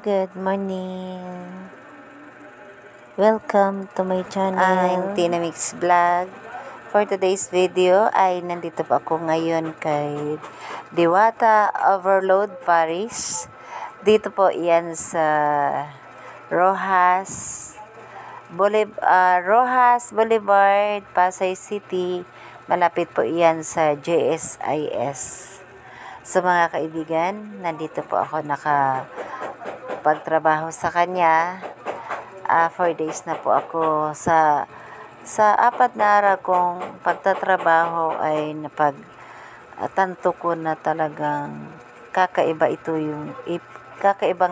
Good morning. Welcome to my channel. Ang Tinamix Vlog. For today's video ay nandito po ako ngayon kay Diwata Overload Paris. Dito po iyan sa Rojas Boulevard, Pasay City. Malapit po iyan sa JSIS. So mga kaibigan, nandito po ako nakapagtrabaho sa kanya. 4 days na po ako sa 4 na araw kong pagtatrabaho ay tanto ko na talagang kakaibang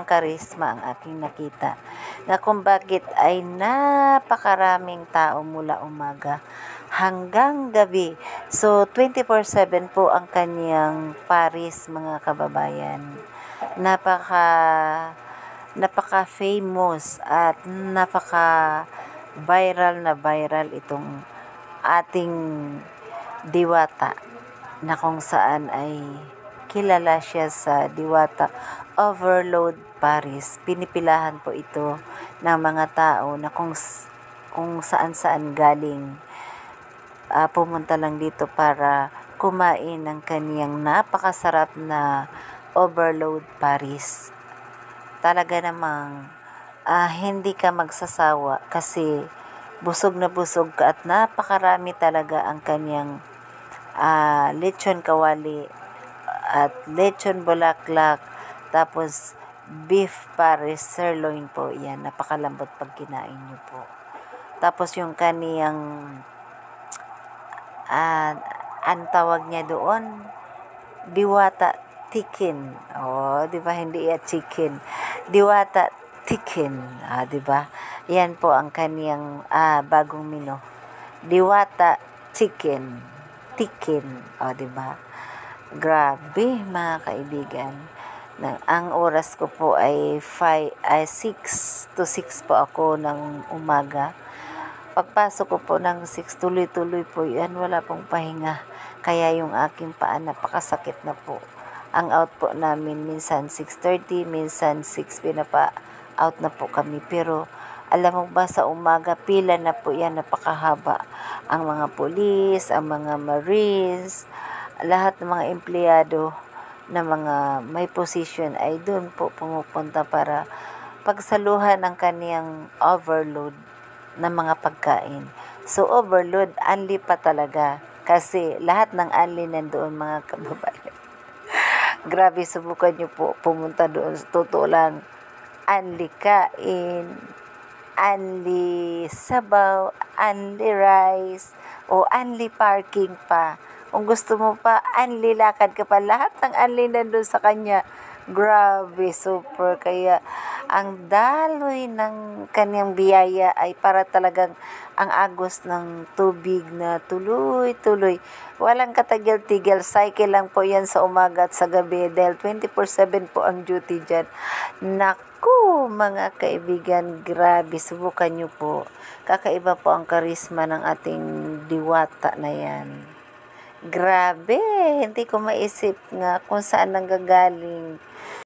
karisma ang aking nakita, na kung bakit ay napakaraming tao mula umaga hanggang gabi. So 24/7 po ang kanyang Paris, mga kababayan. Napaka-famous at napaka-viral itong ating Diwata, na kung saan ay kilala siya sa Diwata Overload Paris. Pinipilahan po ito ng mga tao na kung saan galing, pumunta lang dito para kumain ng kaniyang napakasarap na Overload Paris. Talaga namang hindi ka magsasawa kasi busog na busog ka at napakarami talaga ang kaniyang lechon kawali at lechon bulaklak, tapos beef Paris sirloin po. Yan, napakalambot pag kinain nyo po. Tapos yung kaniyang ang tawag niya doon, Diwata Chicken. Di ba? Hindi chicken. Diwata Chicken. Di ba? Yan po ang kaniyang bagong menu. Diwata Chicken. Di ba? Grabe, mga kaibigan. Ang oras ko po ay 6 to 6 po ako ng umaga. Pagpasok ko po ng 6, tuloy-tuloy po yan. Wala pong pahinga. Kaya yung aking paa napakasakit na po. Ang out po namin minsan 6:30, minsan 6 pinapa-out na po kami. Pero alam mo ba, sa umaga pila na po yan, napakahaba. Ang mga pulis, ang mga marines, lahat ng mga empleyado na mga may position ay doon po pumupunta para pagsaluhan ang kaniyang overload ng mga pagkain. So overload, unli pa talaga. Kasi lahat ng unli nandoon, mga kababayan. Grabe, subukan nyo po pumunta doon. Totoo lang, unli kain, unli sabaw, unli rice, o unli parking pa. Kung gusto mo pa, unli lakad ka pa. Lahat ng unli nandun sa kanya. Grabe, super. Kaya ang daloy ng kanyang biyaya ay para talagang ang agos ng tubig na tuloy-tuloy. Walang katigil-tigil. Cycle lang po yan sa umaga at sa gabi dahil 24/7 po ang duty dyan. Naku, mga kaibigan, grabe. Subukan nyo po. Kakaiba po ang karisma ng ating Diwata na yan. Grabe, hindi ko maisip nga kung saan nanggagaling